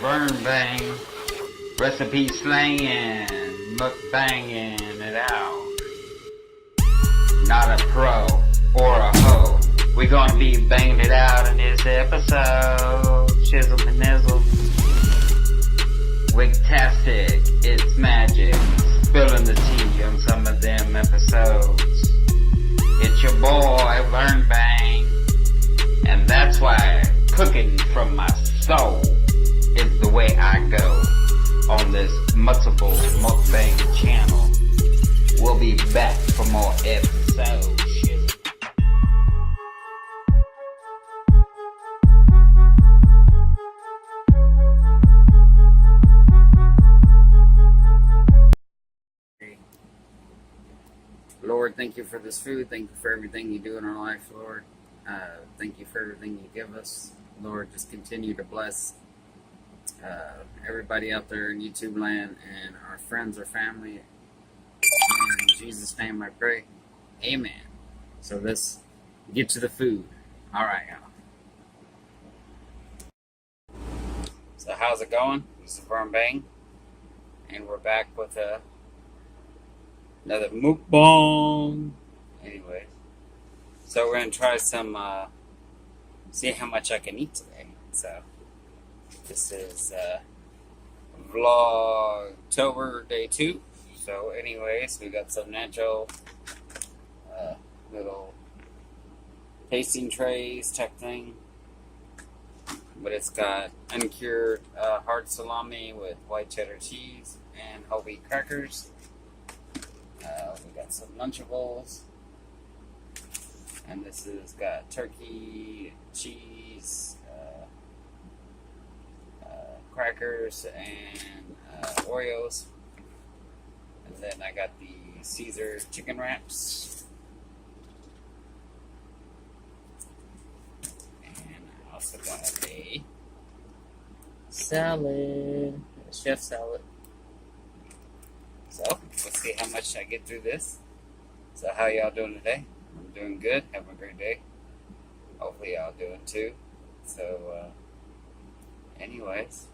Vern bang, recipe slanging, mukbanging it out. Not a pro or a hoe. We gonna be banging it out in this episode. Chisel and nizzle. Wigtastic, it's magic. Spilling the tea on some of them episodes. It's your boy, Vern Bang. And that's why cooking from my soul is the way I go on this multiple mukbang channel. We'll be back for more episodes. Lord, thank you for this food. Thank you for everything you do in our life, Lord. Thank you for everything you give us. Lord, just continue to bless everybody out there in YouTube land and our friends, our family. In Jesus' name I pray. Amen. So let's get to the food. Alright, y'all. So how's it going? This is Vern Bang. And we're back with another mukbang. Anyways. So we're going to try some, see how much I can eat today. So this is Vlogtober day 2. So anyways, we got some natural little tasting trays type thing. But it's got uncured hard salami with white cheddar cheese and whole wheat crackers. We got some Lunchables. And this has got turkey, cheese, crackers, and Oreos. And then I got the Caesar chicken wraps. And I also got a salad, a chef salad. So, let's see how much I get through this. So, how y'all doing today? I'm doing good. Have a great day. Hopefully y'all doing too. So, anyways,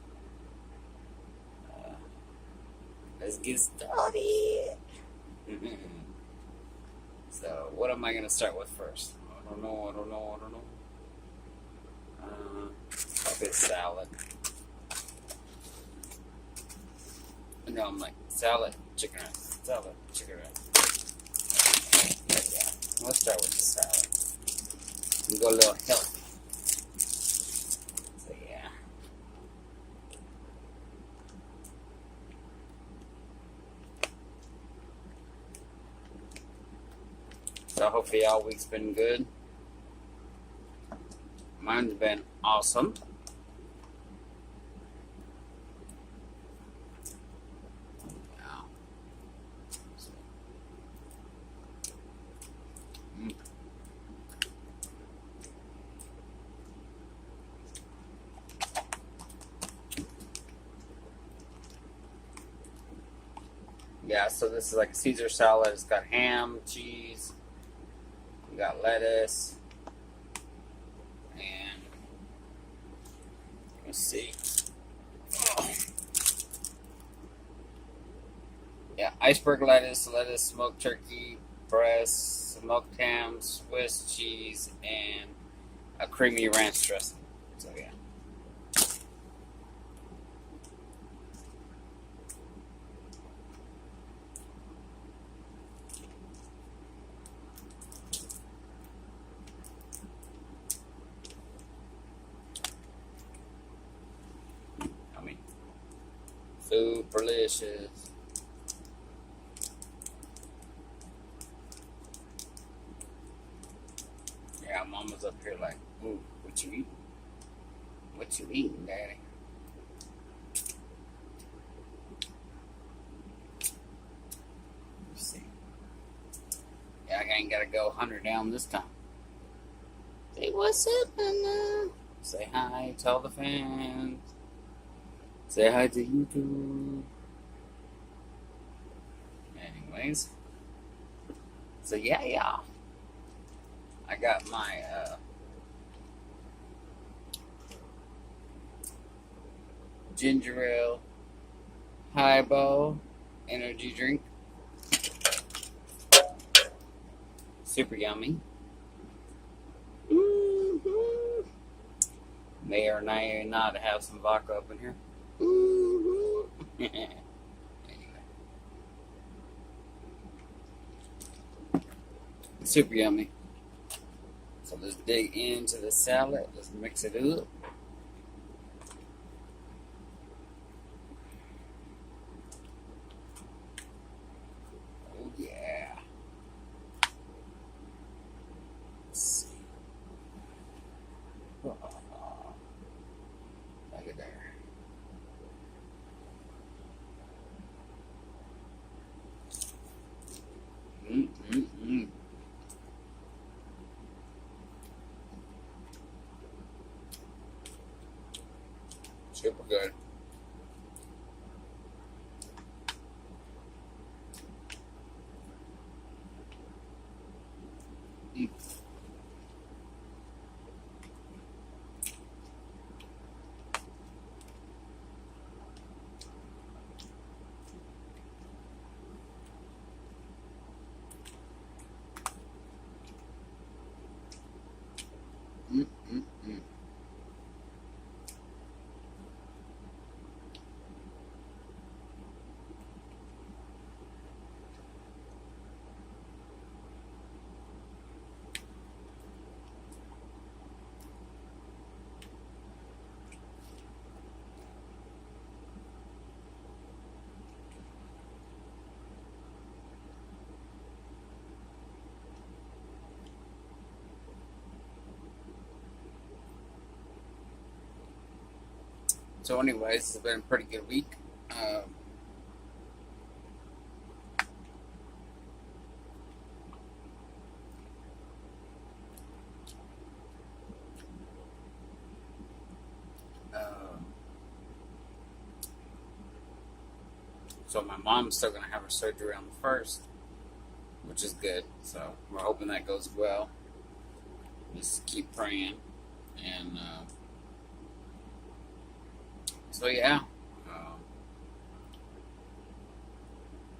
let's get started. So, what am I going to start with first? I don't know. Probably salad. No, I'm like, salad, chicken rice. Salad, chicken rice. Yeah, let's start with the salad. We go a little healthy. So, yeah. So, hopefully, y'all week's been good. Mine's been awesome. Yeah, so this is like a Caesar salad. It's got ham, cheese, we got lettuce, and let's see. Oh. Yeah, iceberg lettuce, smoked turkey breast, smoked ham, Swiss cheese, and a creamy ranch dressing. So yeah. Food delicious. Yeah, Mama's up here like, ooh, what you eating? What you eating, Daddy? Let's see. Yeah, I ain't gotta go 100 down this time. Say what's up, Mama. Say hi to all the fans. Say hi to YouTube. Anyways. So yeah. I got my ginger ale, highball, energy drink. Super yummy. Mm-hmm. May or may not have some vodka up in here. Mm-hmm. Anyway. Super yummy. So let's dig into the salad. Let's mix it up. Oh yeah. Let's see. Oh, look at there. Mm-mm-mm. Super good. Mm. Mm-mm-mm. So anyways, it's been a pretty good week. So my mom's still going to have her surgery on the 1st, which is good. So we're hoping that goes well. Just keep praying. And so yeah,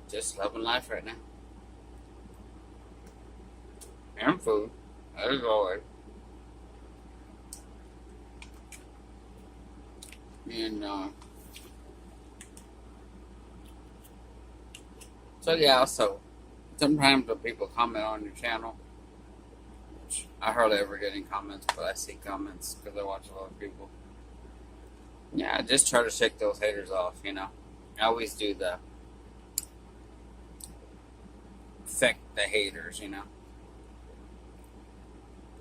just loving life right now. And food, as always. And so yeah, so sometimes when people comment on your channel, which I hardly ever get any comments, but I see comments because I watch a lot of people. Yeah, I just try to shake those haters off, you know. I always do the affect the haters, you know.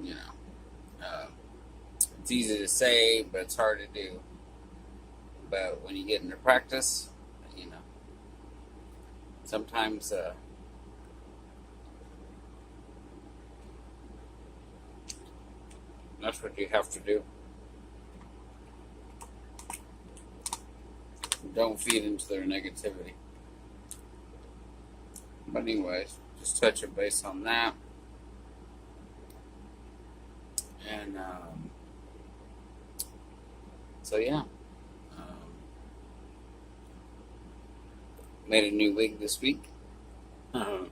You know, it's easy to say, but it's hard to do. But when you get into practice, you know, sometimes that's what you have to do. Don't feed into their negativity. But anyways, just touching base on that. And so yeah. Made a new wig this week for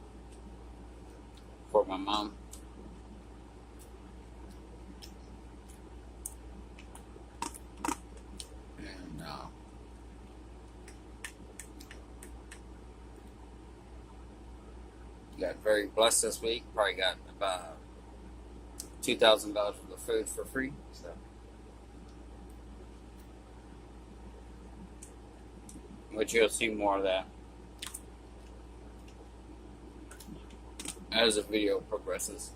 my mom. And got very blessed this week. Probably got about $2,000 worth of food for free. So, which you'll see more of that as the video progresses.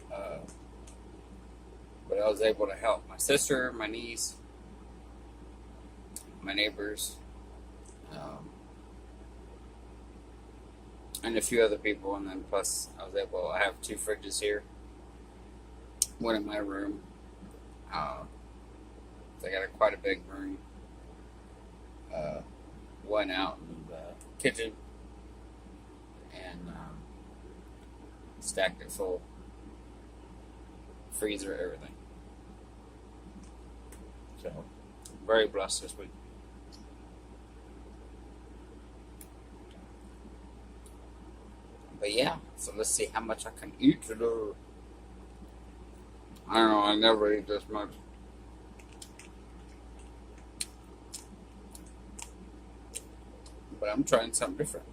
But I was able to help my sister, my niece, my neighbors, and a few other people. And then plus I have 2 fridges here, one in my room. I got quite a big room, one out in the kitchen, and stacked it full, freezer, everything. So, very blessed this week. But yeah, so let's see how much I can eat today. I don't know, I never eat this much. But I'm trying something different.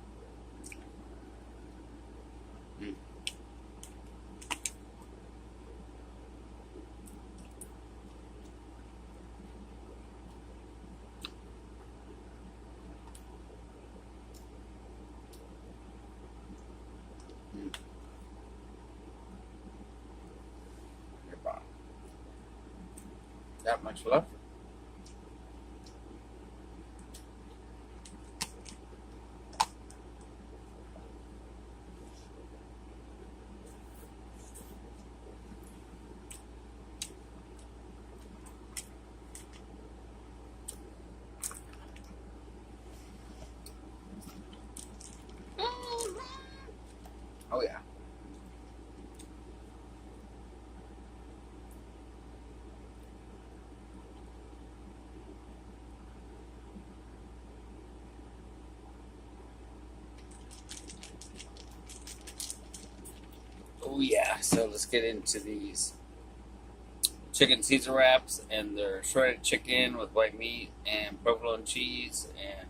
That much left. Oh yeah. Oh yeah, so let's get into these chicken Caesar wraps, and they're shredded chicken with white meat and provolone cheese and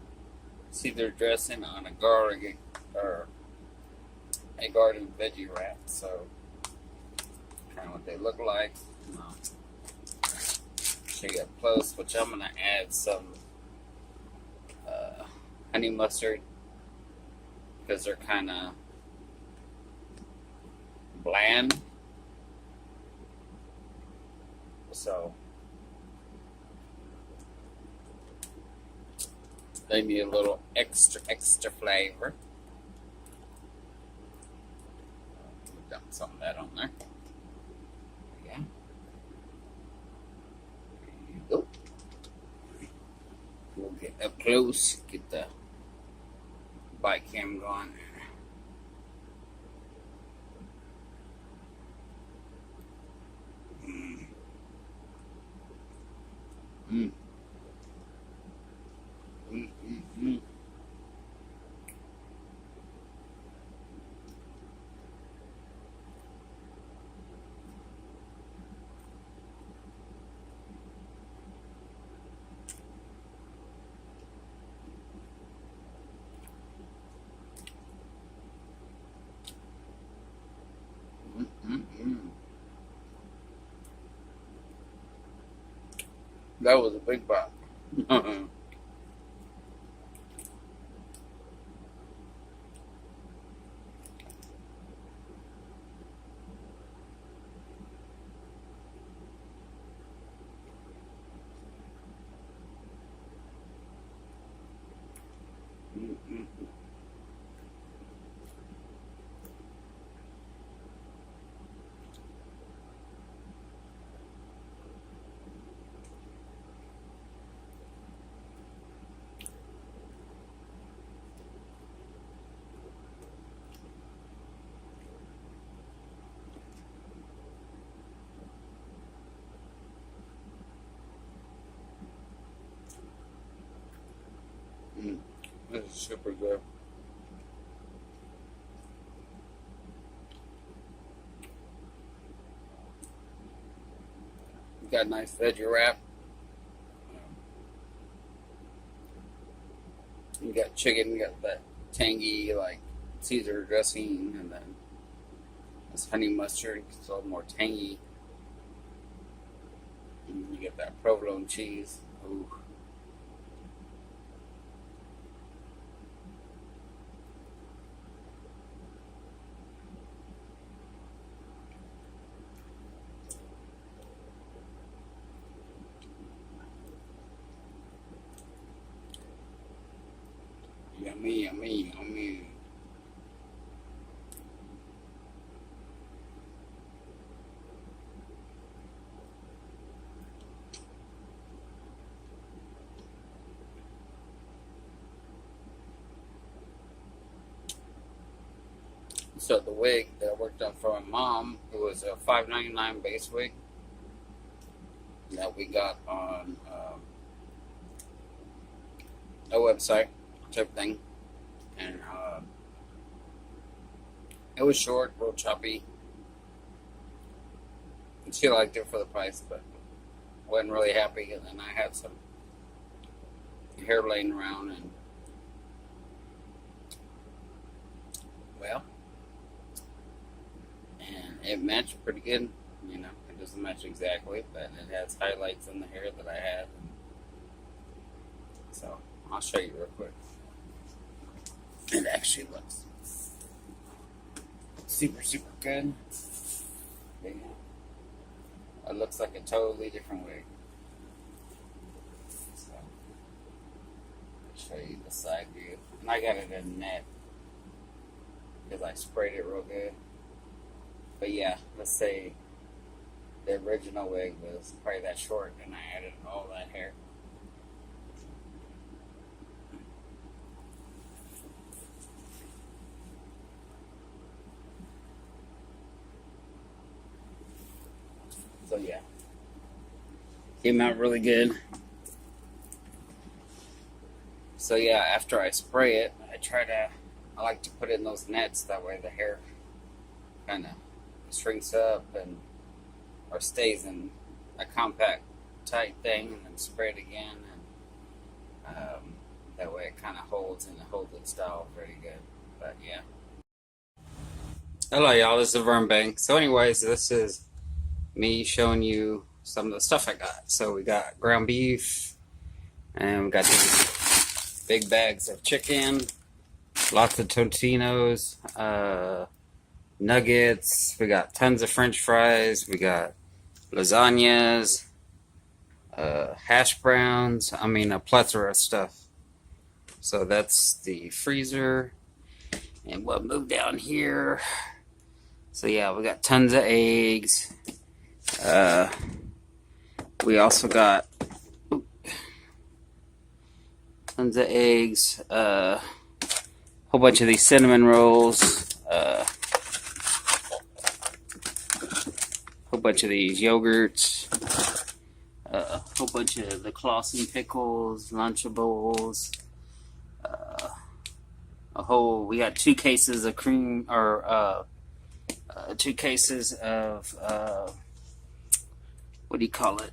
Caesar dressing on a garlic or a garden veggie wrap. So kind of what they look like. Show you up close, which I'm gonna add some honey mustard because they're kind of bland. So they need a little extra flavor. Dump some of that on there. Yeah. There you go. We'll get up close, get the bike cam going. Mm. Mm, mm, mm. Mm, mm, mm. That was a big bite. This is super good. You got a nice veggie wrap. You got chicken, you got that tangy, like, Caesar dressing, and then this honey mustard, it's a little more tangy. And you get that provolone cheese. Ooh. Yummy, yummy, yummy. So the wig that I worked on for my mom, it was a $5.99 base wig. that we got on a website, type thing, and it was short, real choppy. And she liked it for the price, but wasn't really happy. And then I had some hair laying around, and well, and it matched pretty good. You know, it doesn't match exactly, but it has highlights in the hair that I had. And so I'll show you real quick. It actually looks super good. Yeah. It looks like a totally different wig. So I'll show you the side view. And I got it in net because I sprayed it real good. But yeah, let's say the original wig was probably that short, and I added all that hair. So yeah, came out really good. So yeah, after I spray it, I like to put it in those nets. That way the hair kind of shrinks up or stays in a compact, tight thing, and then spray it again. And that way it kind of holds its style pretty good. But yeah. Hello y'all, this is Vern Bank. So anyways, this is me showing you some of the stuff I got. So we got ground beef, and we got these big bags of chicken, lots of Totinos, nuggets, we got tons of french fries, we got lasagnas, hash browns, I mean a plethora of stuff. So that's the freezer, and we'll move down here. So yeah, we got tons of eggs. We also got tons of eggs, a whole bunch of these cinnamon rolls, a whole bunch of these yogurts, a whole bunch of the Clausen pickles, Lunchables, we got 2 cases of cream, or 2 cases of what do you call it?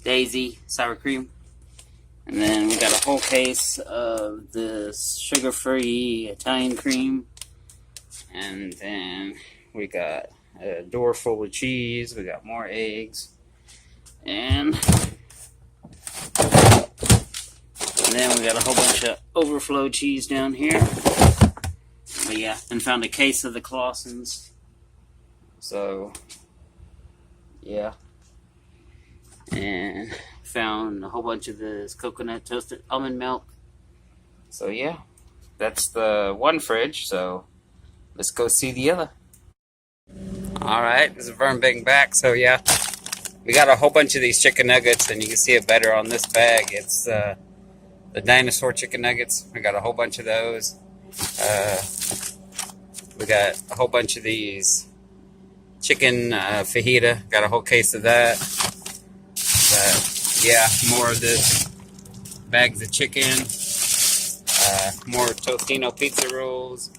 Daisy sour cream. And then we got a whole case of this sugar-free Italian cream. And then we got a door full of cheese. We got more eggs. And then we got a whole bunch of overflow cheese down here. But yeah, and found a case of the Clausens. So yeah, and found a whole bunch of this coconut toasted almond milk. So yeah, that's the one fridge. So let's go see the other. Alright, this is Vern being back. So yeah, we got a whole bunch of these chicken nuggets, and you can see it better on this bag. It's the dinosaur chicken nuggets. We got a whole bunch of those. We got a whole bunch of these chicken fajita, got a whole case of that. But yeah, more of this bags of chicken, more Tostino pizza rolls,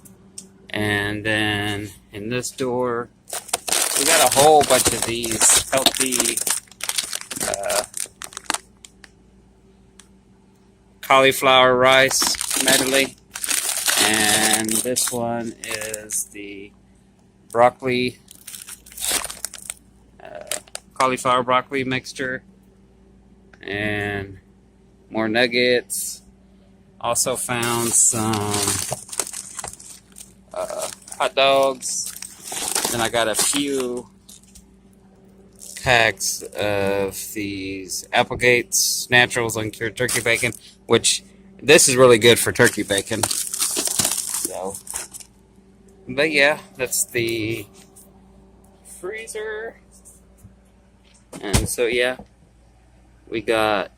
and then in this door we got a whole bunch of these healthy cauliflower rice medley, and this one is the broccoli cauliflower broccoli mixture, and more nuggets. Also found some hot dogs. Then I got a few packs of these Applegate's Naturals Uncured Turkey Bacon, which this is really good for turkey bacon. So, but yeah, that's the freezer. And so yeah, we got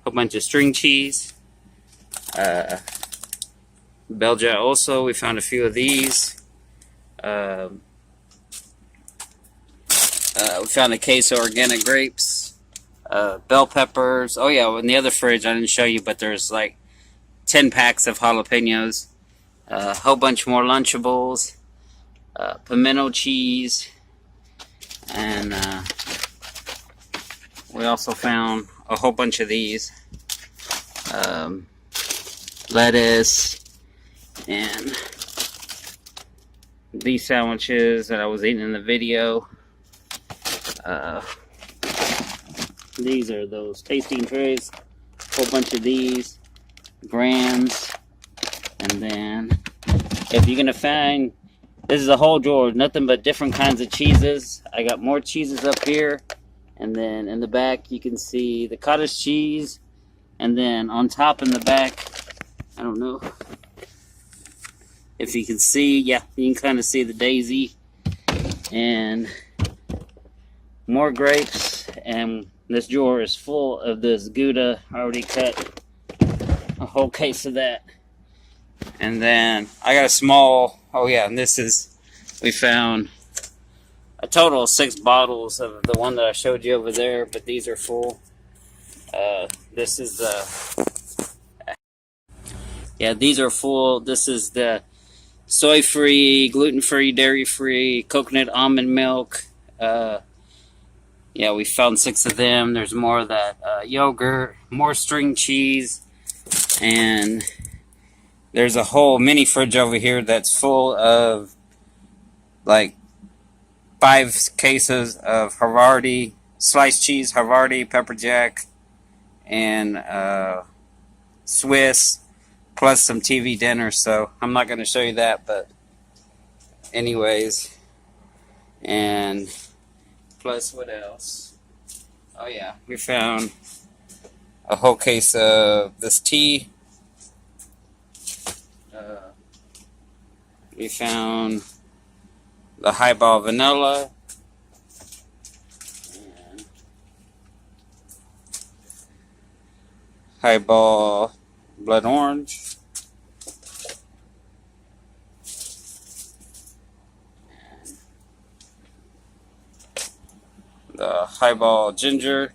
a bunch of string cheese, Belgia also, we found a few of these, We found a case of organic grapes, bell peppers. Oh yeah, in the other fridge I didn't show you, but there's like 10 packs of jalapenos, a whole bunch more Lunchables, pimento cheese, and we also found a whole bunch of these, lettuce, and these sandwiches that I was eating in the video. These are those tasting trays, a whole bunch of these, grams, and then if you're gonna find, this is a whole drawer, nothing but different kinds of cheeses. I got more cheeses up here, and then in the back you can see the cottage cheese, and then on top in the back, I don't know if you can see, yeah, you can kind of see the daisy, and more grapes, and this drawer is full of this Gouda already cut, a whole case of that. And then I got a small, oh yeah, and this is, we found a total of 6 bottles of the one that I showed you over there, but these are full. This is the, yeah, these are full. This is the soy-free, gluten-free, dairy-free, coconut almond milk. Yeah, we found 6 of them. There's more of that yogurt, more string cheese, and there's a whole mini fridge over here that's full of like 5 cases of Havarti, sliced cheese, Havarti, pepper jack, and Swiss, plus some TV dinner. So I'm not going to show you that, but anyways, and plus what else? Oh yeah, we found a whole case of this tea. We found the highball vanilla, and highball blood orange, and the highball ginger,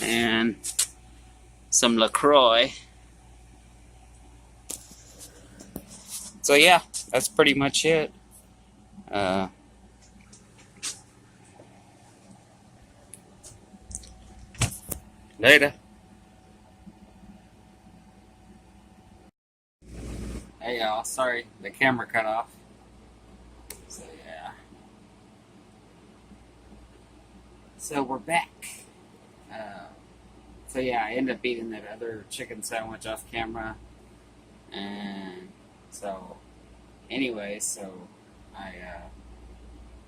and some LaCroix. So yeah, that's pretty much it. Later. Hey y'all, sorry, the camera cut off. So yeah. So we're back. So yeah, I ended up eating that other chicken sandwich off camera. And so, anyway, so I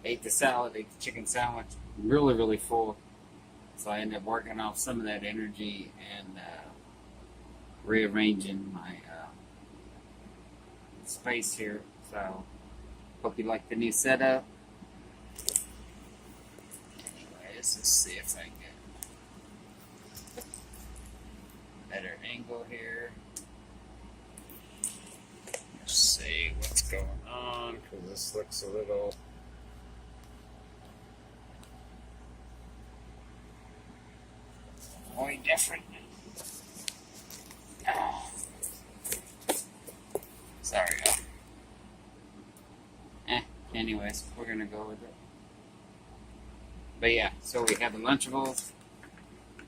ate the salad, ate the chicken sandwich, really full. So I ended up working off some of that energy and rearranging my space here. So, hope you like the new setup. Anyways, let's see if I can get a better angle here. See what's going on, because this looks a little way different. Oh. Sorry, y'all. Anyways, we're gonna go with it. But yeah, so we have the Lunchables.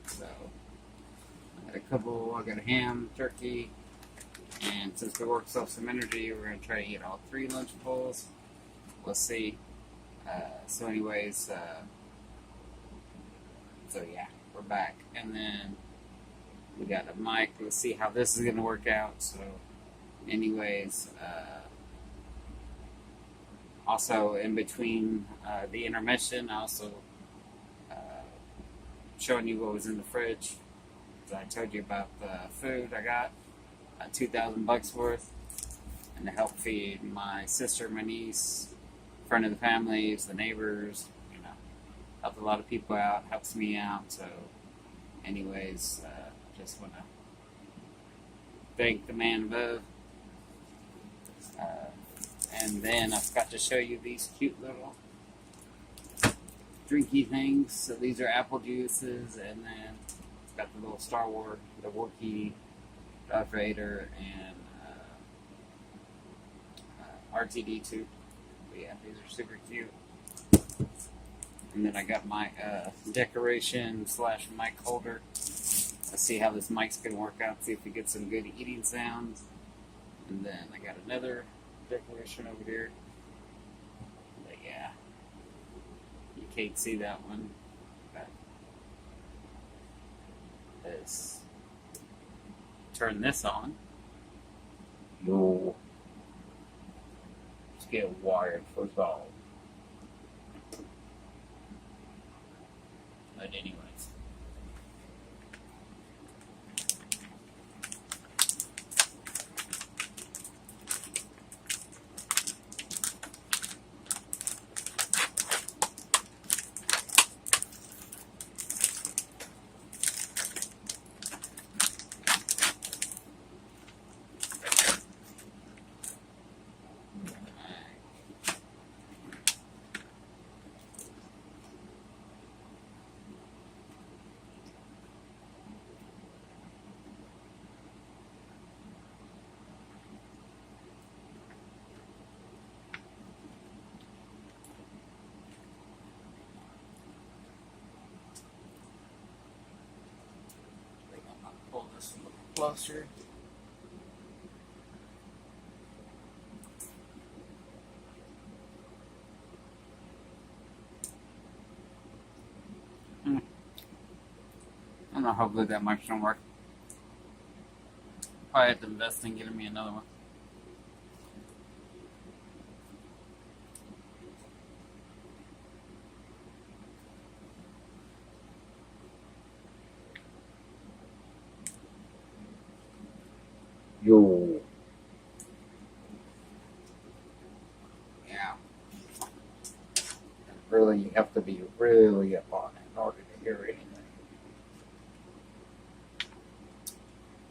So I got a couple. I got a ham, turkey. And since we worked off some energy, we're going to try to eat all 3 Lunchables. We'll see. So anyways, so yeah, we're back. And then we got a mic. Let's see how this is going to work out. So anyways, also in between the intermission, I also showing you what was in the fridge. So I told you about the food I got. $2,000 worth, and to help feed my sister, my niece, friend of the families, the neighbors, you know, help a lot of people out, helps me out. So anyways, just want to thank the man above, And then I forgot to show you these cute little drinky things. So these are apple juices, and then got the little Star Wars, the Wookiee, Darth Vader, and RTD2. But yeah, these are super cute. And then I got my decoration / mic holder. Let's see how this mic's gonna work out. See if we get some good eating sounds. And then I got another decoration over here. But yeah, you can't see that one. But let's turn this on. Yo, let's get wired for all. But anyways. Pull this a little closer. I don't know, hopefully that mic's gonna work. Probably have to invest in getting me another one. Yo. Yeah. Really, you have to be really up on it in order to hear anything.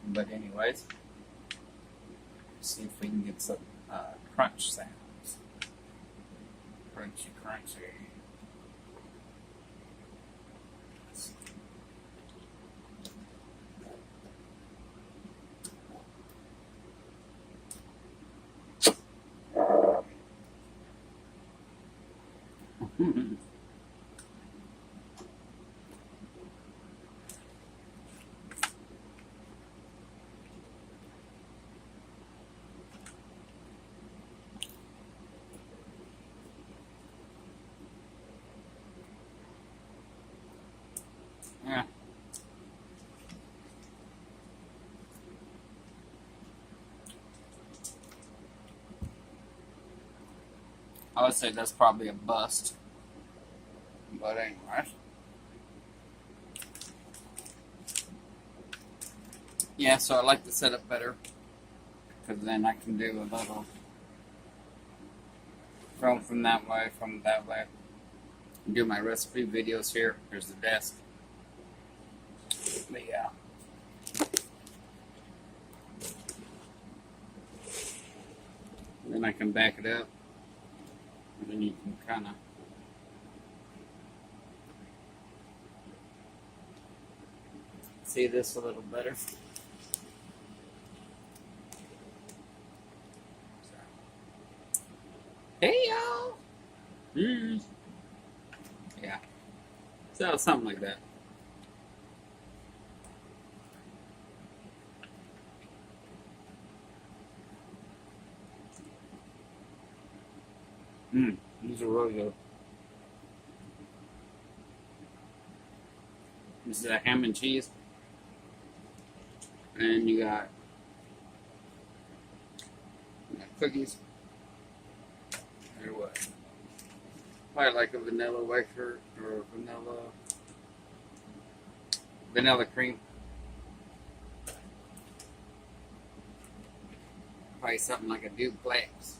But anyways, let's see if we can get some crunch sounds. Crunchy, crunchy. Yeah. I would say that's probably a bust. But anyways. Yeah, so I like to set it better. Because then I can do a little from that way, from that way. Do my recipe videos here. Here's the desk. But yeah. Then I can back it up. And then you can kind of see this a little better. Hey y'all! Yeah. So something like that. These are really good. This is a ham and cheese. And you got cookies. Or what? Probably like a vanilla wafer or vanilla cream. Probably something like a duplex.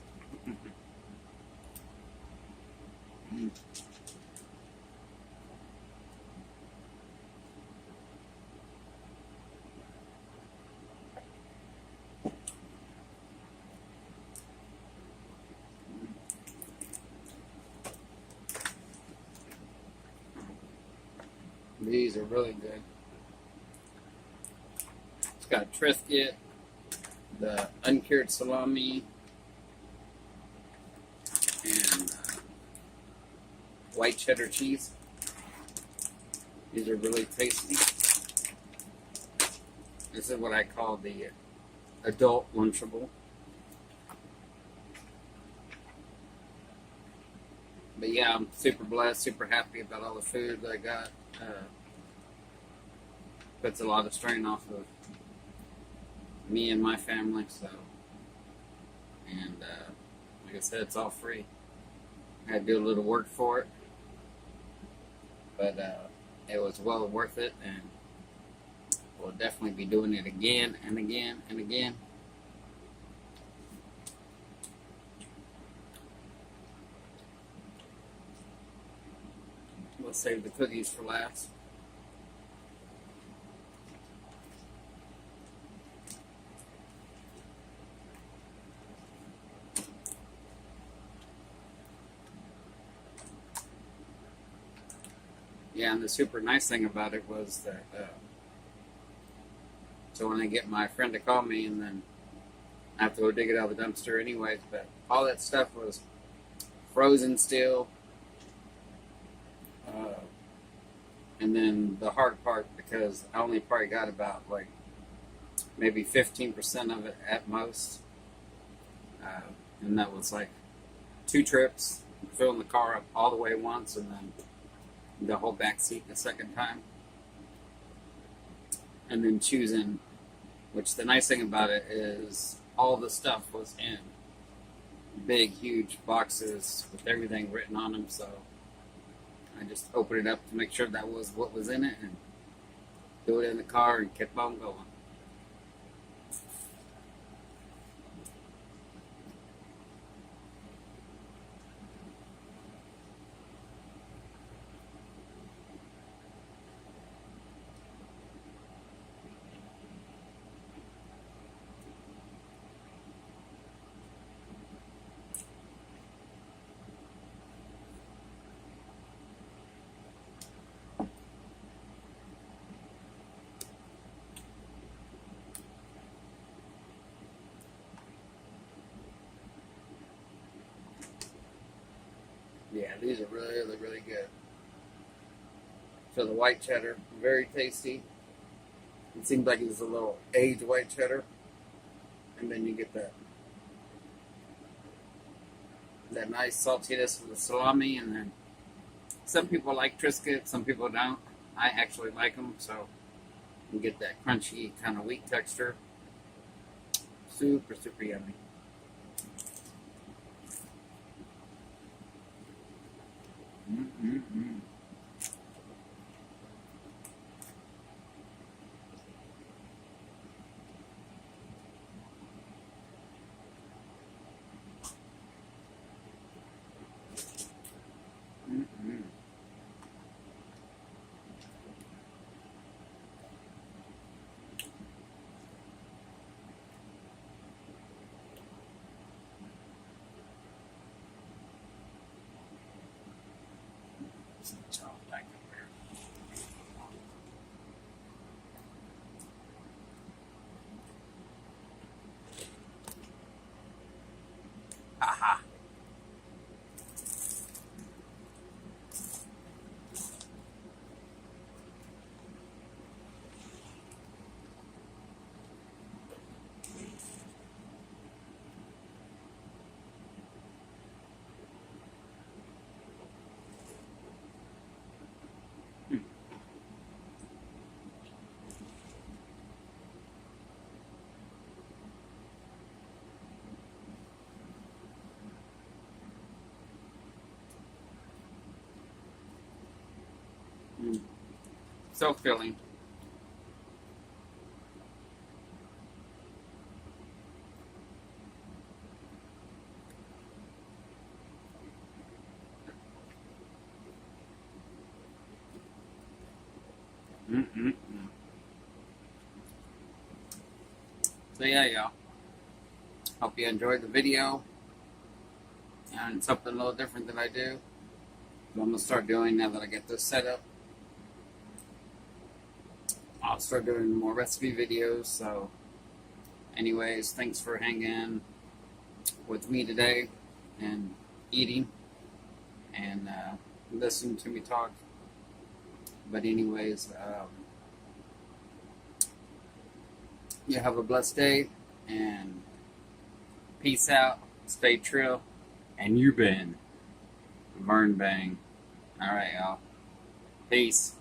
These are really good. It's got Triscuit, the uncured salami, and white cheddar cheese. These are really tasty. This is what I call the adult Lunchable. But yeah, I'm super blessed, super happy about all the food that I got. Puts a lot of strain off of me and my family, so. And like I said, it's all free. I had to do a little work for it, but it was well worth it, and we'll definitely be doing it again and again and again. We'll save the cookies for last. Yeah, and the super nice thing about it was that, so when I get my friend to call me, and then I have to go dig it out of the dumpster anyways, but all that stuff was frozen still. And then the hard part, because I only probably got about like maybe 15% of it at most. And that was like 2 trips, filling the car up all the way once, and then the whole back seat the second time. And then choosing, which the nice thing about it is all the stuff was in big, huge boxes with everything written on them, so I just opened it up to make sure that was what was in it and threw it in the car and kept on going. Yeah, these are really, really good. So the white cheddar, very tasty. It seems like it's a little aged white cheddar. And then you get that nice saltiness of the salami. And then some people like Triscuit, some people don't. I actually like them, so you get that crunchy kind of wheat texture. Super, super yummy. Mm-mm-mm. Mm-mm. Haha. So filling. Mm-mm-mm. So yeah, y'all. Hope you enjoyed the video. And something a little different than I do. So I'm going to start doing now that I get this set up. I'll start doing more recipe videos. So, anyways, thanks for hanging with me today and eating and listening to me talk. But anyways, you have a blessed day and peace out. Stay true. And you've been Vern Bang. Alright, y'all. Peace.